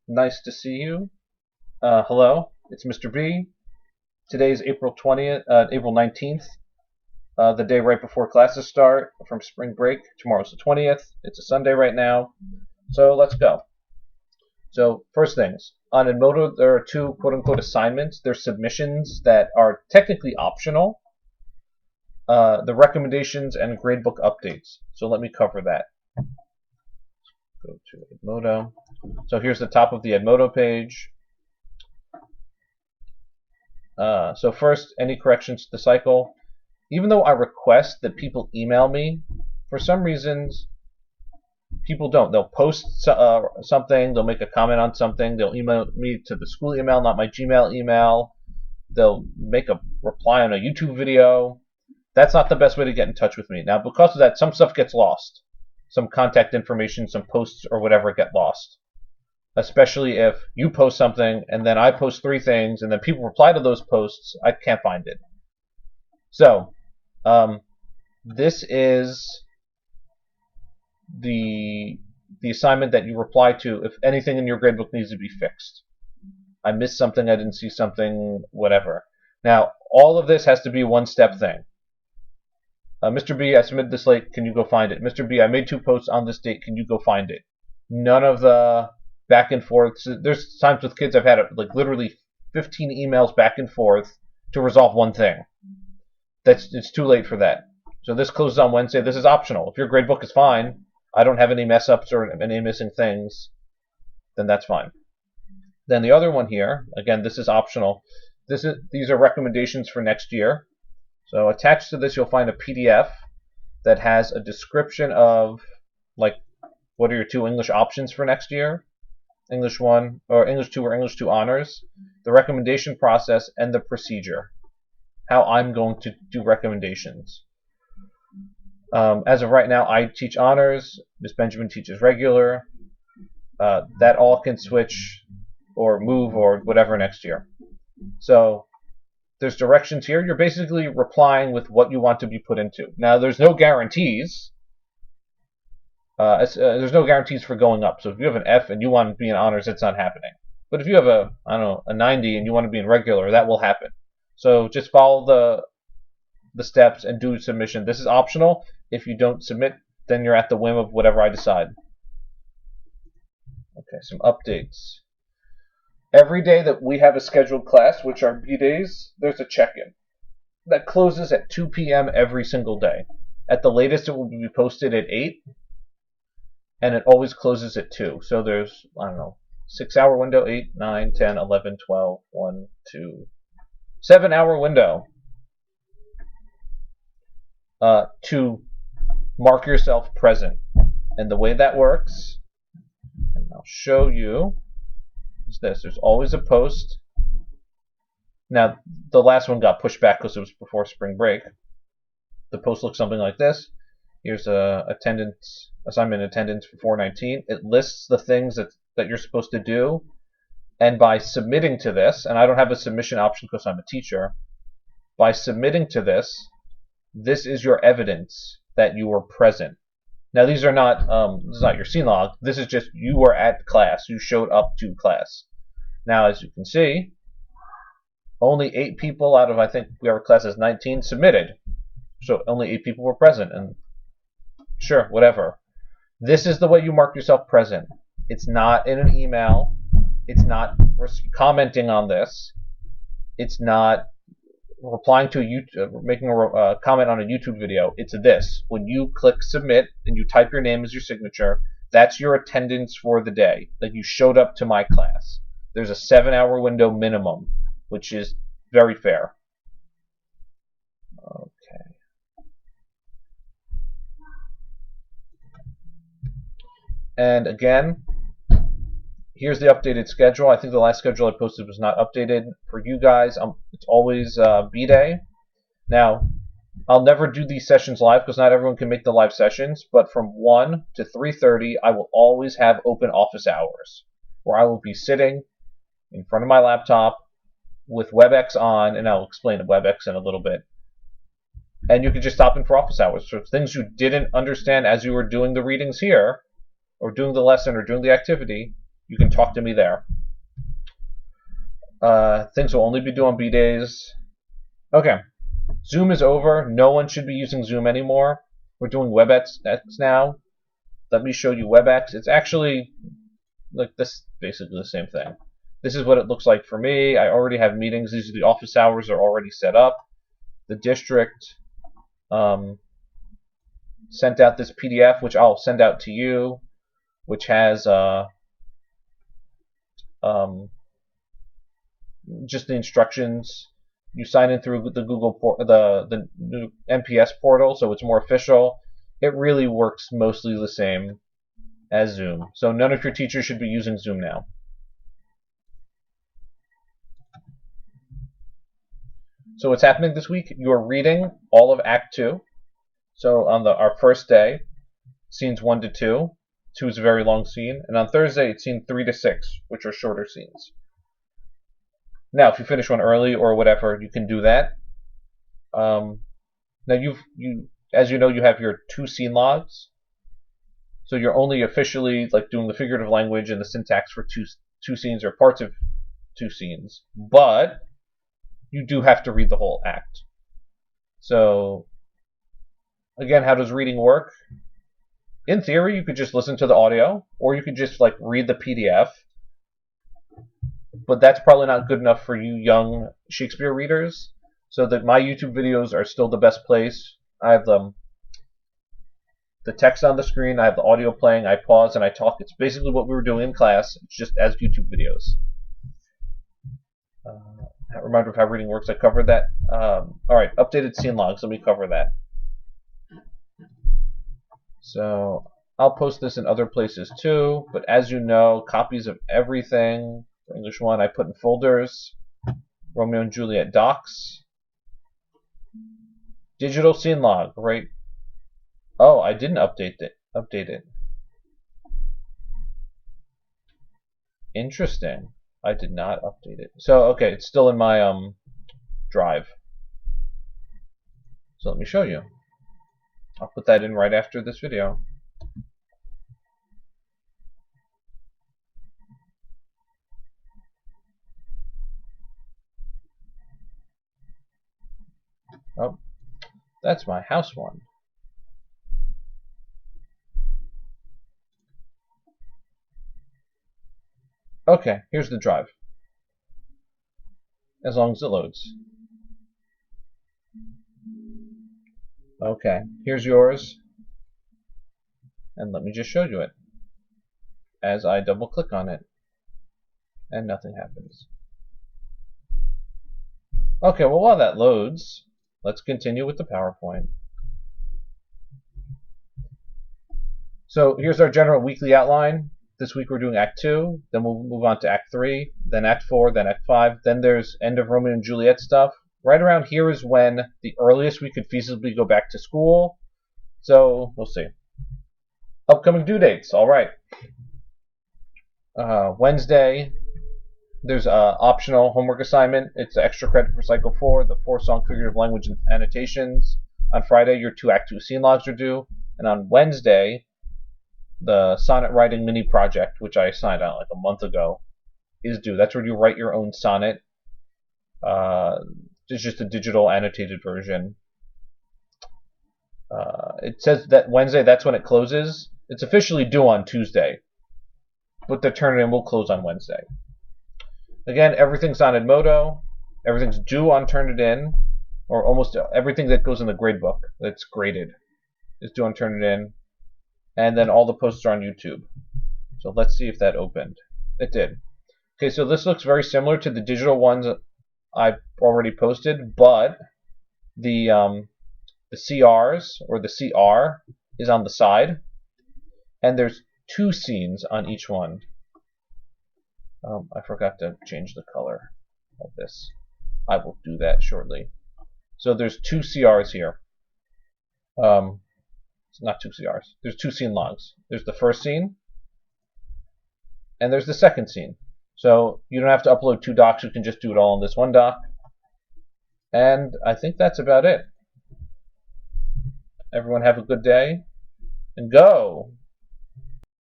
Nice to see you. Hello, it's Mr. B. Today is April 19th, the day right before classes start from spring break. Tomorrow's the 20th. It's a Sunday right now. So let's go. So first things, on Edmodo there are two quote-unquote assignments. There's submissions that are technically optional, the recommendations and gradebook updates. So let me cover that. Go to Edmodo. So here's the top of the Edmodo page. So first, any corrections to the cycle. Even though I request that people email me, for some reasons, people don't. They'll post something, they'll make a comment on something, they'll email me to the school email, not my Gmail email. They'll make a reply on a YouTube video. That's not the best way to get in touch with me. Now, because of that, some stuff gets lost. Some contact information, some posts or whatever get lost. Especially if you post something and then I post three things and then people reply to those posts, I can't find it. So, this is the assignment that you reply to if anything in your gradebook needs to be fixed. I missed something, I didn't see something, whatever. Now, all of this has to be a one-step thing. Mr. B, I submitted this late, can you go find it? Mr. B, I made 2 posts on this date, can you go find it? None of the back and forth. There's times with kids I've had like literally 15 emails back and forth to resolve one thing. It's too late for that. So this closes on Wednesday. This is optional. If your gradebook is fine, I don't have any mess ups or any missing things, then that's fine. Then the other one here, again, this is optional. These are recommendations for next year. So attached to this, you'll find a PDF that has a description of like what are your 2 English options for next year. English 1 or English 2 or English 2 honors, the recommendation process, and the procedure. How I'm going to do recommendations. As of right now, I teach honors. Ms. Benjamin teaches regular. That all can switch or move or whatever next year. So there's directions here. You're basically replying with what you want to be put into. Now, there's no guarantees. There's no guarantees for going up. So if you have an F and you want to be in honors, it's not happening. But if you have a 90 and you want to be in regular, that will happen. So just follow the steps and do submission. This is optional. If you don't submit, then you're at the whim of whatever I decide. Okay, some updates. Every day that we have a scheduled class, which are B days, there's a check-in that closes at 2 p.m. every single day. At the latest, it will be posted at 8, and it always closes at 2. So there's, 6-hour window, 8, 9, 10, 11, 12, 1, 2, 7-hour window to mark yourself present. And the way that works, and I'll show you, is this. There's always a post. Now, the last one got pushed back because it was before spring break. The post looks something like this. Here's assignment attendance for 419. It lists the things that you're supposed to do. And by submitting to this, and I don't have a submission option because I'm a teacher, by submitting to this, this is your evidence that you were present. Now these are not, this is not your scene log. This is just you were at class. You showed up to class. Now, as you can see, only 8 people out of, I think our class is 19 submitted. So only 8 people were present. And sure, whatever. This is the way you mark yourself present. It's not in an email. It's not commenting on this. It's not replying to making a comment on a YouTube video. It's this. When you click submit and you type your name as your signature, that's your attendance for the day. Like you showed up to my class. There's a 7-hour window minimum, which is very fair. Okay. And again, here's the updated schedule. I think the last schedule I posted was not updated. For you guys, it's always B-Day. Now, I'll never do these sessions live because not everyone can make the live sessions, but from 1 to 3:30, I will always have open office hours where I will be sitting in front of my laptop with WebEx on, and I'll explain WebEx in a little bit. And you can just stop in for office hours. So things you didn't understand as you were doing the readings here, or doing the lesson, or doing the activity, You can talk to me there. Things will only be due on B-days. Okay. Zoom is over. No one should be using Zoom anymore. We're doing WebEx now. Let me show you WebEx. It's actually like this, basically the same thing. This is what it looks like for me. I already have meetings. These are the office hours are already set up. The district sent out this PDF, which I'll send out to you, which has just the instructions. You sign in through the Google the MPS portal, so it's more official. It really works mostly the same as Zoom. So none of your teachers should be using Zoom now. So what's happening this week? You're reading all of Act 2. So on our first day, scenes 1 to 2. 2 is a very long scene. And on Thursday, it's scene 3 to 6, which are shorter scenes. Now, if you finish one early or whatever, you can do that. Now, as you know, you have your 2 scene logs. So you're only officially like doing the figurative language and the syntax for two scenes or parts of 2 scenes. But you do have to read the whole act. So, again, how does reading work? In theory, you could just listen to the audio, or you could just like read the PDF. But that's probably not good enough for you young Shakespeare readers. So that my YouTube videos are still the best place. I have the text on the screen, I have the audio playing, I pause and I talk. It's basically what we were doing in class, it's just as YouTube videos. That reminder of how reading works, I covered that. Alright, updated scene logs, let me cover that. So I'll post this in other places too, but as you know, copies of everything for English 1 I put in folders. Romeo and Juliet docs. Digital scene log, right? Oh, I didn't update it. Interesting. I did not update it. So, okay, it's still in my drive. So let me show you. I'll put that in right after this video. Oh, that's my house one. Okay, here's the drive. As long as it loads. Okay, here's yours. And let me just show you it. As I double click on it. And nothing happens. Okay, well while that loads, let's continue with the PowerPoint. So here's our general weekly outline. This week we're doing Act 2, then we'll move on to Act 3, then Act 4, then Act 5, then there's end of Romeo and Juliet stuff. Right around here is when the earliest we could feasibly go back to school. So we'll see. Upcoming due dates, alright. Wednesday, there's an optional homework assignment. It's extra credit for Cycle 4, the 4-song figurative language and annotations. On Friday, your 2 Act 2 scene logs are due. And on Wednesday, the sonnet writing mini project, which I signed out like a month ago, is due. That's where you write your own sonnet. It's just a digital annotated version. It says that Wednesday, that's when it closes. It's officially due on Tuesday, but the turn-in will close on Wednesday. Again, everything's on Edmodo. Everything's due on Turnitin, or almost everything that goes in the gradebook that's graded is due on Turnitin. And then all the posts are on YouTube. So let's see if that opened. It did. Okay, so this looks very similar to the digital ones I've already posted, but the CRs, or the CR, is on the side. And there's 2 scenes on each one. I forgot to change the color of this. I will do that shortly. So there's 2 CRs here. It's not 2 CRs. There's 2 scene logs. There's the first scene, and there's the second scene. So you don't have to upload 2 docs. You can just do it all in this one doc. And I think that's about it. Everyone have a good day, and go!